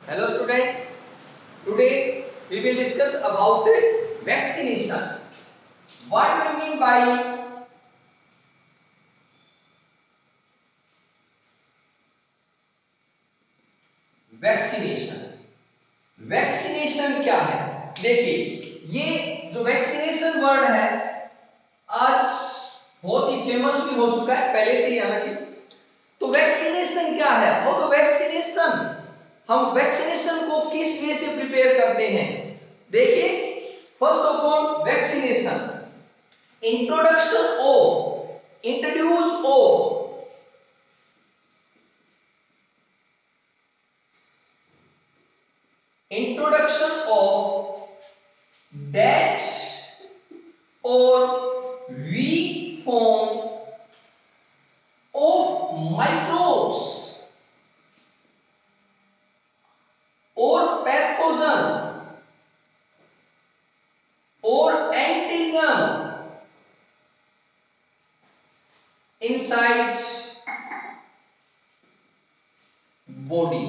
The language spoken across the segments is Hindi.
Hello student, today we will discuss about vaccination. What do you mean by vaccination? Vaccination क्या है? देखिए, ये जो वैक्सीनेशन वर्ड है आज बहुत ही फेमस भी हो चुका है पहले से ही, हालांकि तो वैक्सीनेशन क्या है? और तो वैक्सीनेशन, हम वैक्सीनेशन को किस वे से प्रिपेयर करते हैं? देखिए, first of all vaccination introduction of introduce of introduction of that or weak form of microbes or pathogen or antigen inside body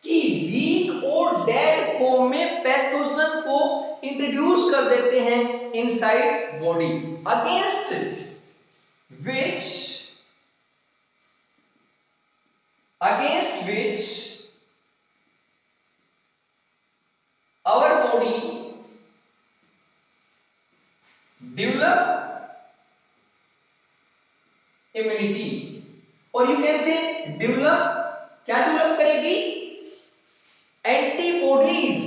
कि वीक और डेड फॉर्म में पैथोजन को इंट्रोड्यूस कर देते हैं inside body, against which our body develop immunity, और यू कैन से डेवलप, क्या डेवलप करेगी? एंटीबॉडीज।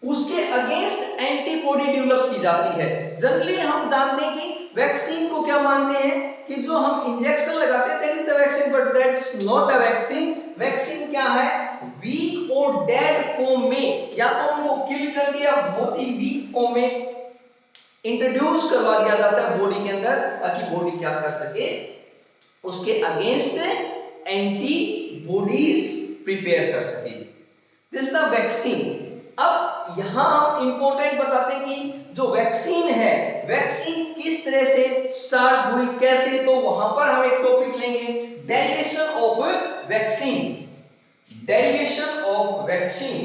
उसके अगेंस्ट एंटीबॉडी डेवलप की जाती है। जनरली हम जानते हैं कि वैक्सीन को क्या मानते हैं कि जो हम इंजेक्शन लगाते हैं that is the vaccine, but that's not a vaccine. Vaccine क्या है? वीक और डेड फॉर्म में, या तो उनको किल कर दिया, बहुत ही वीक फॉर्म में इंट्रोड्यूस करवा दिया जाता है बॉडी के अंदर, ताकि बॉडी क्या कर सके, उसके अगेंस्ट एंटीबॉडीज प्रिपेयर कर सके। This is the vaccine. अब यहां हम इंपॉर्टेंट बताते हैं कि जो वैक्सीन है, वैक्सीन किस तरह से स्टार्ट हुई, कैसे, तो वहां पर हम एक टॉपिक लेंगे, derivation of vaccine. Derivation of vaccine,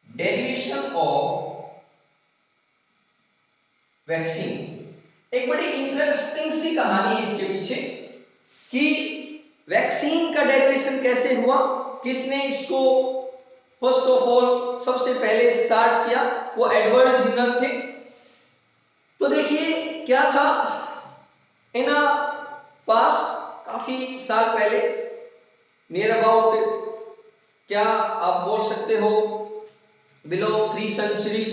derivation of vaccine. एक बड़ी इंटरेस्टिंग सी कहानी है इसके पीछे कि वैक्सीन का डेरिवेशन कैसे हुआ, किसने इसको फर्स्ट ऑफ ऑल सबसे पहले स्टार्ट किया, वो एडवर्ड जिनर थे। तो देखिए क्या था, इन पास्ट काफी साल पहले, नियर अबाउट, क्या आप बोल सकते हो, बिलो 3 सेंचुरी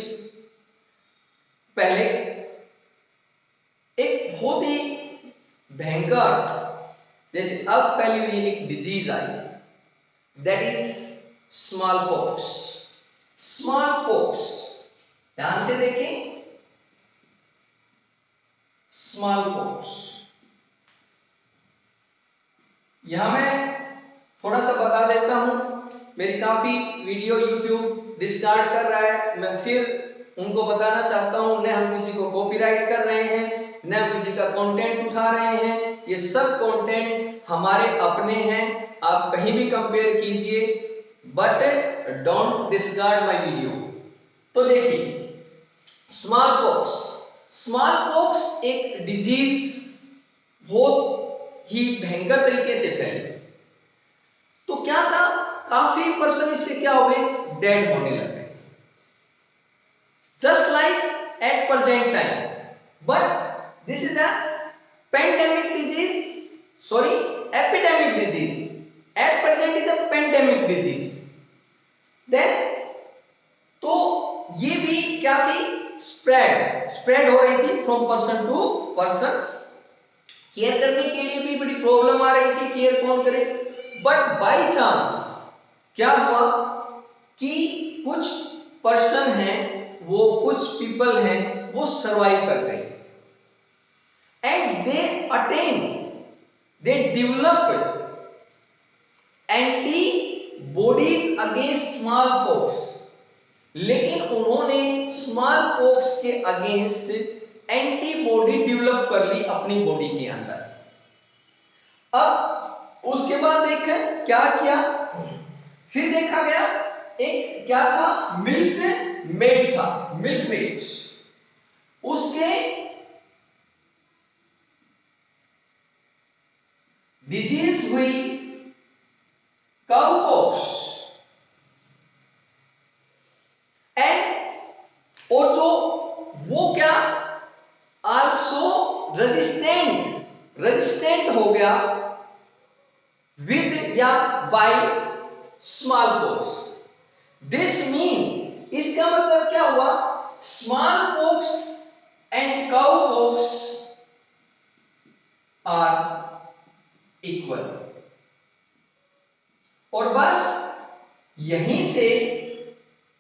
पहले, एक बहुत ही भयंकर, जैसे अब फैली हुई एक disease I, that is small pox. Small pox, ध्यान से देखें, स्मॉल पॉक्स। यहां मैं थोड़ा सा बता देता हूं, मेरी काफी वीडियो यूट्यूब डिस्कार्ड कर रहा है, मैं फिर उनको बताना चाहता हूं, न हम किसी को कॉपीराइट कर रहे हैं, न हम किसी का कंटेंट उठा रहे हैं, ये सब कंटेंट हमारे अपने हैं, आप कहीं भी कंपेयर कीजिए, but don't discard my video. तो देखिए, स्मॉल पॉक्स, स्मॉल पॉक्स एक डिजीज बहुत ही भयंकर तरीके से फैली। तो क्या था, काफी पर्सन इससे क्या हो गए, डेड होने लगे, just like at present time, but this is a pandemic disease, sorry, epidemic disease, at present is a pandemic disease। then तो ये भी क्या थी, स्प्रेड हो रही थी from person to person. Care करने के लिए भी बड़ी प्रॉब्लम आ रही थी, केयर कौन करे, बट बाय चांस क्या हुआ कि कुछ पर्सन हैं, वो कुछ पीपल हैं, वो सरवाइव कर गए, and they develop antibodies against small pox. लेकिन उन्होंने स्मॉल पॉक्स के अगेंस्ट एंटीबॉडी डेवलप कर ली अपनी बॉडी के अंदर। अब उसके बाद देखें क्या किया, फिर देखा गया एक क्या था, मिल्क मेड था, मिल्क मेड, उसके डिजीज हुई काउपॉक्स एंड और जो वो क्या आल्सो रेजिस्टेंट हो गया विद या by smallpox. This mean, इसका मतलब क्या हुआ, smallpox and cowpox are equal. और बस यहीं से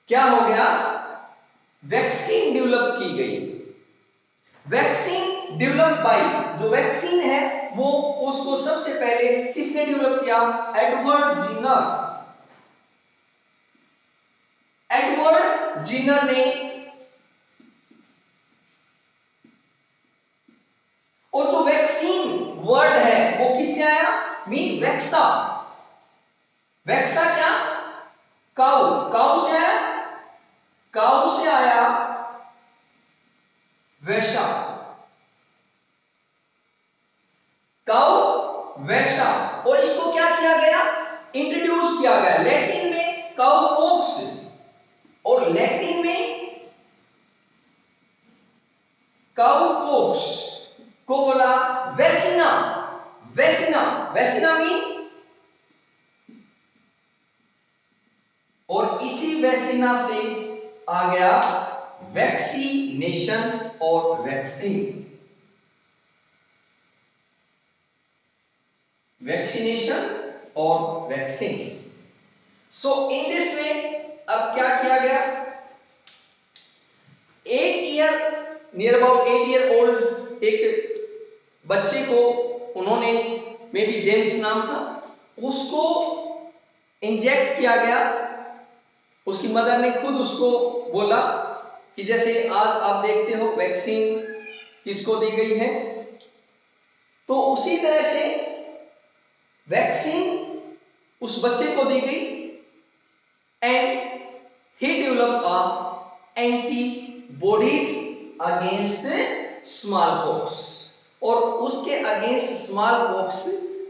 क्या हो गया, वैक्सीन डेवलप की गई। वैक्सीन डेवलप बाय, जो वैक्सीन है वो उसको सबसे पहले किसने डेवलप किया, एडवर्ड जीनर ने। और जो वैक्सीन वर्ड है वो किससे आया, मीन वैक्सा। वैक्सा क्या, काउ से आया, काउ से आया वैसा, काउ वैसा। और इसको क्या किया गया, इंट्रोड्यूस किया गया लैटिन में काउ पॉक्स, और लैटिन में काउ पॉक्स को बोला वेसिना। वेसिना मीन, और इसी वेसिना से आ गया वैक्सीनेशन और वैक्सीन। वैक्सीनेशन और vaccine. So in this way अब क्या किया गया, नियर अबाउट 8 ईयर ओल्ड एक बच्चे को उन्होंने, मे बी जेम्स नाम था, उसको इंजेक्ट किया गया। उसकी मदर ने खुद उसको बोला कि जैसे आज आप देखते हो वैक्सीन किसको दी गई है, तो उसी तरह से वैक्सीन उस बच्चे को दी गई and he develop a antibodies against small pox, और उसके against small pox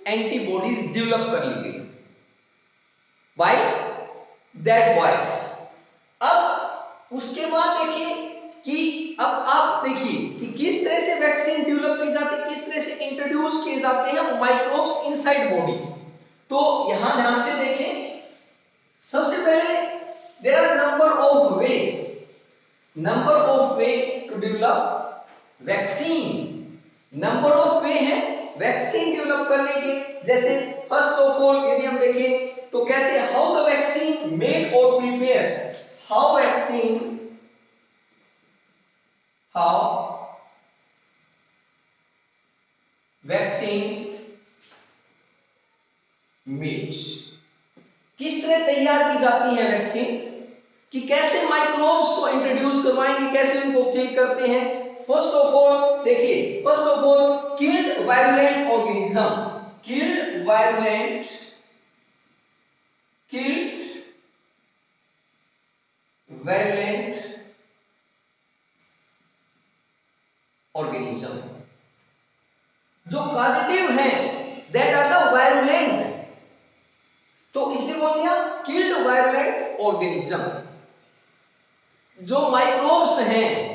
antibodies develop कर ली गई बाय दैट वॉइस। अब उसके बाद देखिए कि अब आप देखिए कि किस तरह से वैक्सीन डेवलप की जाती है, किस तरह से इंट्रोड्यूस किए जाते हैं माइक्रोब्स इनसाइड बॉडी। तो यहां ध्यान से देखें, सबसे पहले there are number of way to develop vaccine. Number of way है वैक्सीन डेवलप करने के। जैसे फर्स्ट ऑफ ऑल यदि हम देखें तो कैसे, हाउ द वैक्सीन मेड और प्रिपेयर, हाउ वैक्सीन मेड, किस तरह तैयार की जाती है वैक्सीन, कि कैसे माइक्रोब्स को इंट्रोड्यूस करवाएंगे, कैसे उनको किल करते हैं। फर्स्ट ऑफ ऑल देखिए, first of all killed virulent organism, killed virulent organism, जो पॉजिटिव है दैट आर द वायरुलेंट, तो इसलिए बोल दिया किल्ड वायरुलेंट ऑर्गेनिज्म। जो माइक्रोब्स हैं,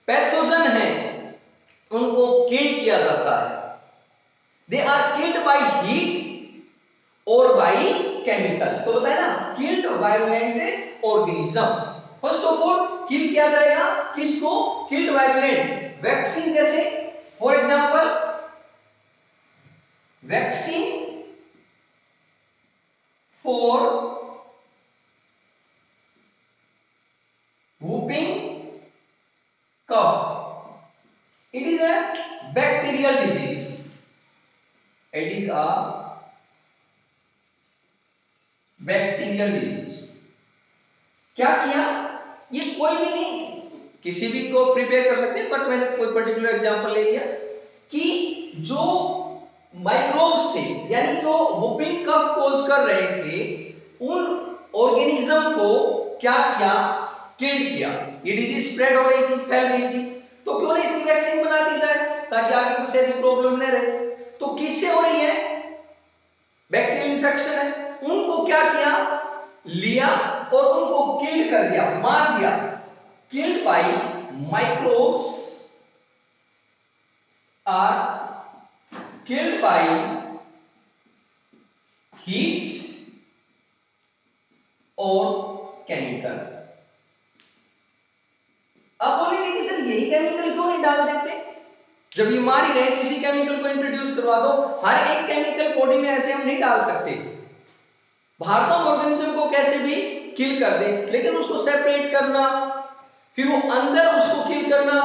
पैथोजन हैं, उनको किल किया जाता है। They are killed by heat और बाय केमिकल। तो बताया ना, killed virulent organism. First of all kill किया जाएगा किसको, किल्ड वायरुलेंट वैक्सीन। जैसे for example vaccine for whooping cough, it is a bacterial disease, it is a bacterial disease। क्या किया, ये कोई भी नहीं, किसी भी को प्रिपेयर कर सकते हैं, बट मैंने कोई पर्टिकुलर एग्जांपल ले लिया कि जो माइक्रोब्स थे, यानी जो वुपिंग कफ कोज कर रहे थे, उन ऑर्गेनिज्म को क्या किया, किल्ड किया। ये डिजीज स्प्रेड हो रही थी, फैल रही थी, तो क्यों नहीं इसकी वैक्सीन बना दी जाए ताकि आगे कुछ ऐसी प्रॉब्लम न रहे। तो किससे हो रही है, बैक्टीरियल इंफेक्शन है, उनको क्या किया, लिया और उनको किल्ड कर दिया, मार दिया। Killed by microbes are killed by heat और केमिकल। अब बोलेंगे कि सर यही केमिकल क्यों नहीं डाल देते, जब ये मार ही रहे तो इसी केमिकल को इंट्रोड्यूस करवा दो। हर एक केमिकल बॉडी में ऐसे हम नहीं डाल सकते, बाहर तो ऑर्गेनिज्म को कैसे भी किल कर दे, लेकिन उसको सेपरेट करना, फिर वो अंदर उसको किल करना,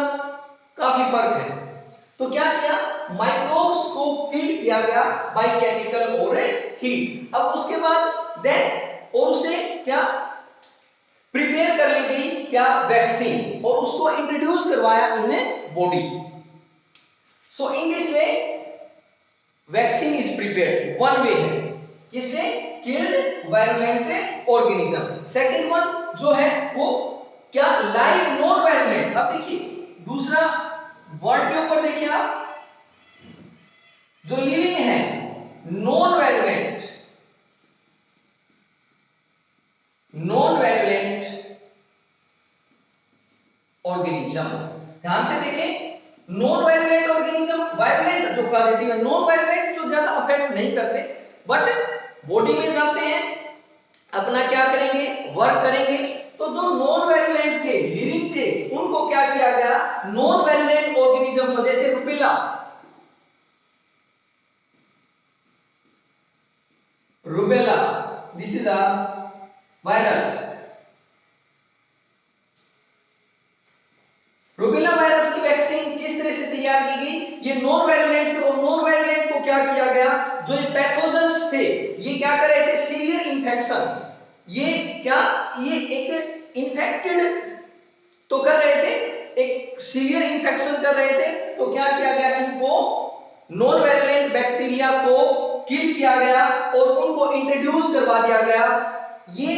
काफी फर्क है। तो क्या किया, माइक्रोब्स को किल किया गया बाय केमिकल और हीट। अब उसके बाद देन और उसे क्या प्रिपेयर कर ली गई, क्या, वैक्सीन, और उसको इंट्रोड्यूस करवाया in body. So in this way vaccine is prepared, one way है, किससे, killed virulent organism. Second one जो है वो क्या, लाइव नॉन वायरुलेंट। अब देखिए दूसरा वर्ड के ऊपर देखिए आप, जो लिविंग है non virulent, non virulent organism. ध्यान से देखें, नॉन वायरुलेंट ऑर्गेनिज्म, वायरुलेंट जो पॉजिटिव है, नॉन वायरुलेंट जो ज्यादा अफेक्ट नहीं करते, बट बॉडी में जाते हैं, अपना क्या करेंगे, वर्क करेंगे। तो जो नॉन वायरुलेंट थे, लिविंग थे, उनको क्या किया गया, नॉन वायरुलेंट ऑर्गेनिज्म को, जैसे rubella, rubella this is a viral, rubella virus की वैक्सीन किस तरह से तैयार की गई, ये नॉन वायरुलेंट थे, और नॉन वायरुलेंट को क्या किया गया, जो ये पैथोजेंस थे, ये क्या कर रहे थे, सीवियर इंफेक्शन, ये क्या, ये एक इन्फेक्टेड तो कर रहे थे, एक सीवियर इंफेक्शन कर रहे थे, तो क्या किया गया, इनको नॉन वायरुलेंट बैक्टीरिया को किल किया गया और उनको इंट्रोड्यूस करवा दिया गया। ये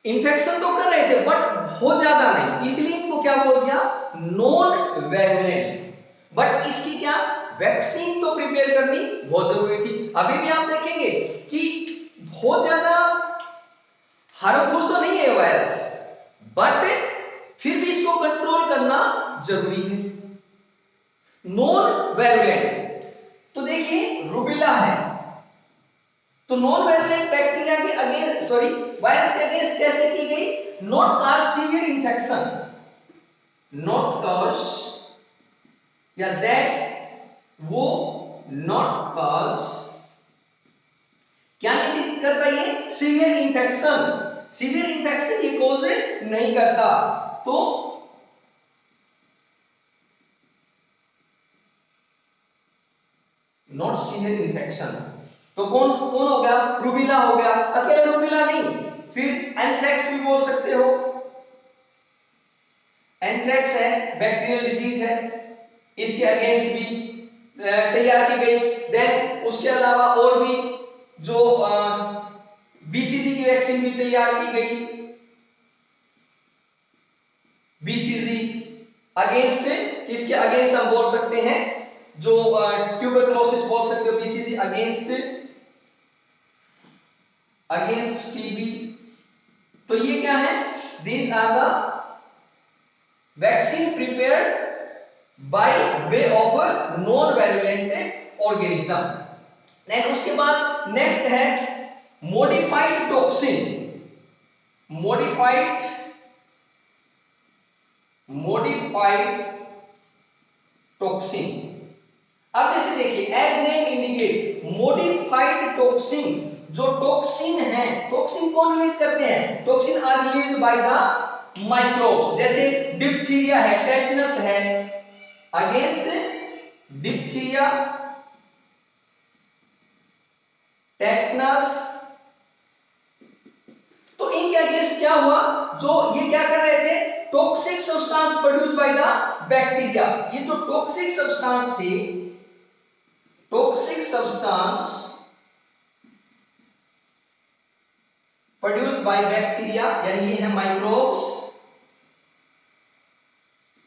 इन्फेक्शन तो कर रहे थे बट बहुत ज्यादा नहीं, इसलिए इनको क्या बोल दिया, नॉन वायरुलेंट। बट इसकी क्या, वैक्सीन तो प्रिपेयर करनी बहुत जरूरी थी। अभी भी आप देखेंगे कि बहुत ज्यादा हार्मफुल तो नहीं है वायरस, बट फिर भी इसको कंट्रोल करना जरूरी है। नॉन वायरुलेंट, तो देखिए रुबेला है, तो नॉन वायरुलेंट बैक्टीरिया के अगेंस्ट, सॉरी वायरस के अगेंस्ट कैसे की गई, not cause severe infection, not cause, या दैट वो नॉट कॉज, क्या नहीं कर पाई है, सीवियर इंफेक्शन, सीवियर इंफेक्शन ये कॉज नहीं करता। तो नॉट सीवियर इंफेक्शन, तो कौन कौन हो गया, रूबेला हो गया। अकेला रूबेला नहीं, फिर एंथ्रेक्स भी बोल सकते हो, एंथ्रेक्स है, बैक्टीरियल डिजीज है, इसके अगेंस्ट भी तैयार की गई। देन उसके अलावा और भी जो बीसीजी की वैक्सीन भी तैयार की गई, बीसीजी अगेंस्ट, किसके अगेंस्ट हम बोल सकते हैं, जो ट्यूबरकुलोसिस बोल सकते हो, बीसीजी अगेंस्ट, अगेंस्ट टीबी। तो ये क्या है, these are the vaccine prepared by way of non virulent organism. Then उसके बाद नेक्स्ट है मॉडिफाइड टॉक्सिन, मॉडिफाइड टॉक्सिन। अब जैसे देखिए as name indicate, modified toxin, जो टॉक्सिन है, टॉक्सिन कौन रिलीज करते हैं, toxin are released by the microbes, जैसे डिप्थीरिया है, टेटनस है, अगेंस्ट डिप्थीरिया, टेटनस, तो इनके अगेंस्ट क्या हुआ, जो ये क्या कर रहे थे, toxic substance produce by the bacteria. ये जो टॉक्सिक सब्सटेंस थे, toxic substance produce by bacteria, यानी ये है microbes,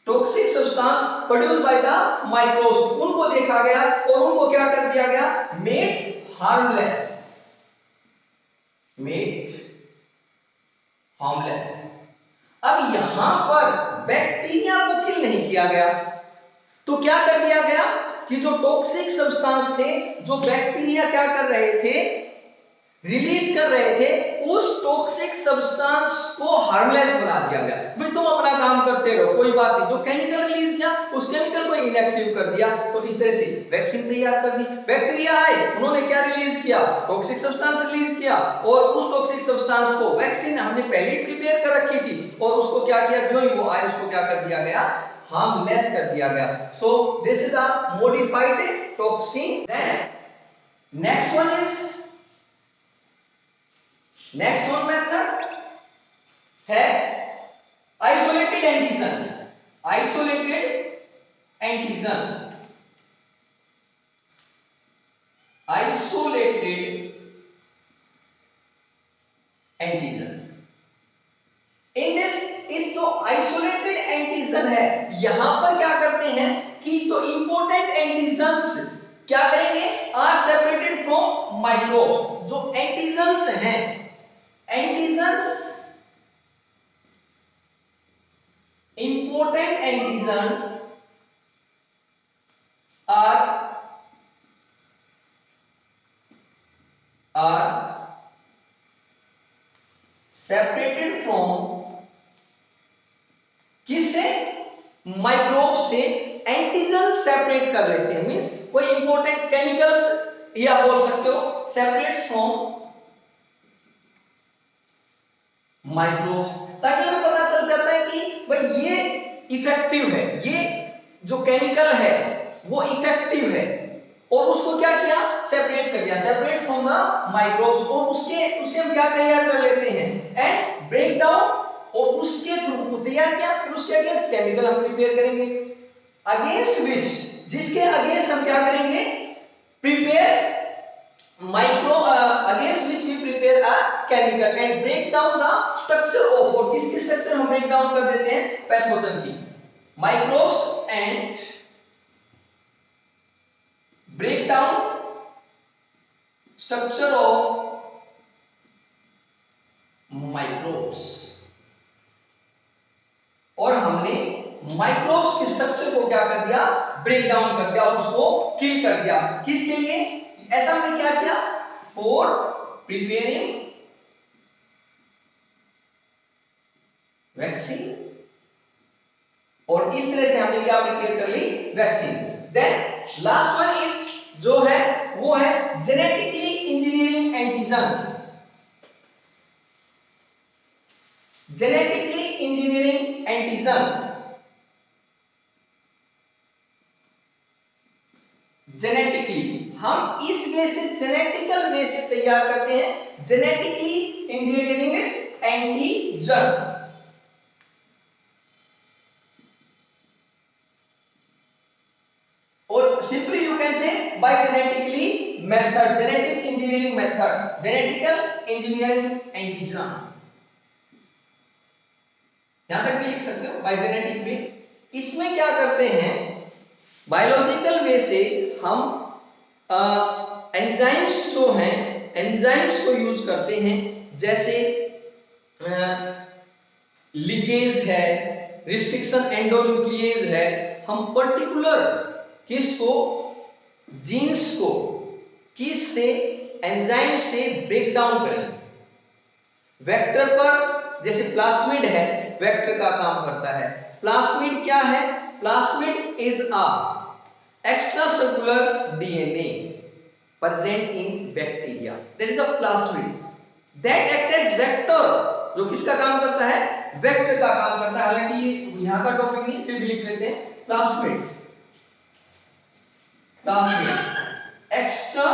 toxic substance produce by the microbes, उनको देखा गया और उनको क्या कर दिया गया, मेड हार्मलेस, मेड हार्मलेस। अब यहां पर बैक्टीरिया को किल नहीं किया गया, तो क्या कर दिया गया कि जो टॉक्सिक सब्सटेंस थे, जो बैक्टीरिया क्या कर रहे थे, रिलीज कर रहे थे, उस टॉक्सिक सब्सटेंस को हार्मलेस बना दिया गया। भाई तुम अपना काम करते रहो, कोई बात नहीं, जो केमिकल रिलीज किया उस केमिकल को इनएक्टिव कर दिया। तो इस तरह से वैक्सीन तैयार कर दी। बैक्टीरिया आए, उन्होंने क्या रिलीज किया, टॉक्सिक सब्सटेंस रिलीज किया, और उस टॉक्सिक सब्सटेंस को वैक्सीन हमने पहले ही प्रिपेयर कर रखी थी, और उसको क्या किया, जो ही वो आए उसको क्या कर दिया गया, हार्मलेस कर दिया गया। So this is a modified toxin. Then next one is, next one method है isolated antigen, isolated antigen, isolated antigen. In this, इस जो आइसोलेटेड एंटीजन है, यहां पर क्या करते हैं कि जो इंपॉर्टेंट एंटीजन्स क्या करेंगे, आर सेपरेटेड फ्रॉम माइक्रोब्स। जो एंटीजन्स हैं, antigens, important antigen are separated from, किससे, माइक्रोब से। एंटीजन सेपरेट कर लेते हैं, मींस कोई इंपॉर्टेंट केमिकल्स, या बोल सकते हो सेपरेट फ्रॉम माइक्रोब्स, ताकि हमें पता चल जाता है कि भाई ये इफेक्टिव है, ये जो केमिकल है वो इफेक्टिव है, और उसको क्या किया, सेपरेट कर दिया, सेपरेट फ्रॉम द माइक्रोब्स, और उससे हम क्या तैयार कर लेते हैं, एंड ब्रेक डाउन, और उसके थ्रू तैयार किया, फिर उसके अगेंस्ट केमिकल हम प्रिपेयर करेंगे, अगेंस्ट विच, जिसके अगेंस्ट हम क्या करेंगे, prepare micro, against which we prepare a chemical and break down the structure of, और किसकी स्ट्रक्चर हम ब्रेक डाउन कर देते हैं, पैथोजन की, microbes and break down structure of microbes, और हमने माइक्रोब्स के स्ट्रक्चर को क्या कर दिया, ब्रेक डाउन कर दिया, और उसको किल कर दिया। किसके लिए, ऐसा हमने क्या किया, फॉर प्रिपेयरिंग वैक्सीन, और इस तरह से हमने क्या प्रिपेयर कर ली, vaccine. Then last one is, जो है वो है genetically engineering antigen, genetically engineering antigen, genetically हम इस वे से, जेनेटिकल वे से तैयार करते हैं जेनेटिकली इंजीनियरिंग एंटीजन। और simply you can say by genetically method, genetic engineering method, genetical engineering antigen, यहां तक भी लिख सकते हो, बाय जेनेटिक वे। इसमें क्या करते हैं, बायोलॉजिकल वे से हम एंजाइम्स जो हैं, एंजाइम्स को यूज करते हैं, जैसे लिगेज है, रिस्ट्रिक्शन एंडोन्यूक्लिएज है, हम पर्टिकुलर किसको, जीन्स को किस से, एंजाइम से ब्रेक डाउन करेंगे। वेक्टर पर जैसे प्लास्मिड है, वेक्टर का काम करता है। प्लास्मिड क्या है, plasmid is a extra circular DNA present in bacteria, that is a plasmid, that act as vector, जो किसका काम करता है, वेक्टर का काम करता है। हालांकि ये यहां का टॉपिक नहीं, फिर भी लिख लेते हैं, plasmid, plasmid extra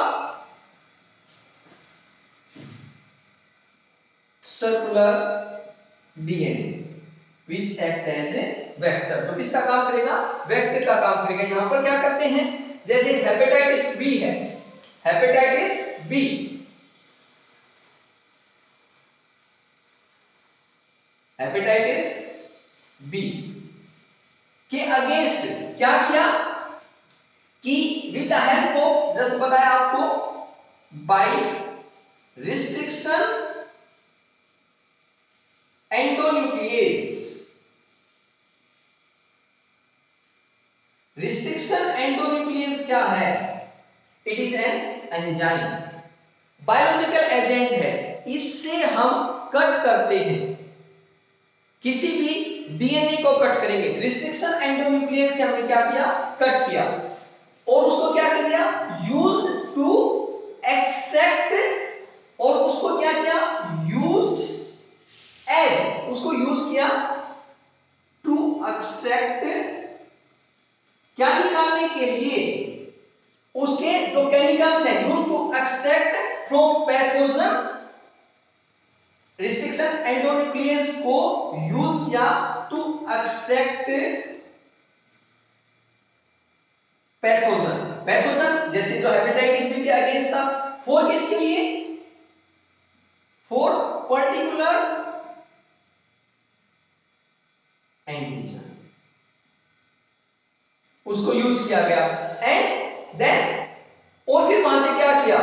circular DNA which act as a vector. तो किसका काम करेगा? वेक्टर का काम करेगा। यहां पर क्या करते हैं, जैसे हेपेटाइटिस बी है, हेपेटाइटिस बी, हेपेटाइटिस बी के अगेंस्ट क्या किया कि विद द हेल्प ऑफ, जैसे बताया आपको, by restriction endonuclease. Restriction endonuclease क्या है? It is an enzyme, biological agent है। इससे हम कट करते हैं, किसी भी डीएनए को कट करेंगे। रिस्ट्रिक्शन एंडोन्यूक्लिएज से हमने क्या किया? कट किया, और उसको क्या कर दिया? यूज्ड टू एक्सट्रैक्ट, और उसको क्या किया? यूज्ड एज, उसको यूज किया टू एक्सट्रैक्ट, क्या निकालने के लिए? उसके जो केमिकल्स हैं, use to extract from pathogen. Restriction endonuclease को यूज किया टू एक्सट्रैक्ट पैथोजन। पैथोजन जैसे जो हेपेटाइटिस बी के अगेंस्ट था, फॉर किसके लिए? फॉर पर्टिकुलर एंटीजन, उसको यूज किया गया। एंड देन, और फिर वहां से क्या किया?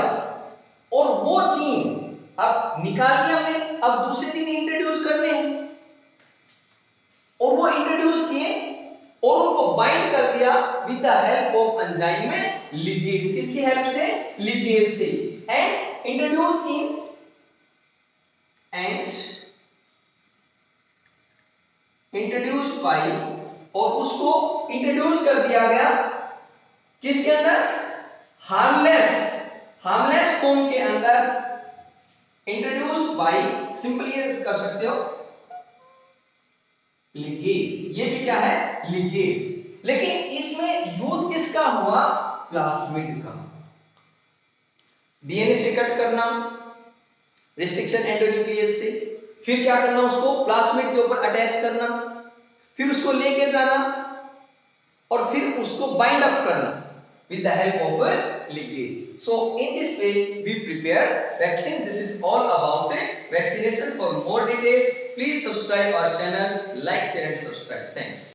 और वो जीन अब निकाल लिया हमने, अब दूसरे जीन इंट्रोड्यूस करने हैं, और वो इंट्रोड्यूस किए और उनको बाइंड कर दिया with the help of enzyme में लिगेज। किसकी हेल्प से? लिगेज से। And introduce in and introduce by, और उसको इंट्रोड्यूस कर दिया गया किसके अंदर? हार्मलेस फॉर्म के अंदर, इंट्रोड्यूस बाय, सिंपली ये कर सकते हो लिगेज। ये भी क्या है? लिगेज। लेकिन इसमें यूज किसका हुआ? प्लास्मिड का। डीएनए से कट करना रिस्ट्रिक्शन एंडोन्यूक्लियस से, फिर क्या करना? उसको प्लास्मिड के ऊपर अटैच करना, फिर उसको लेके जाना, और फिर उसको बाइंड अप करना with the help of a ligase. So in this way we prepare vaccine. This is all about vaccination. For more detail, please subscribe our channel, like, share and subscribe. Thanks.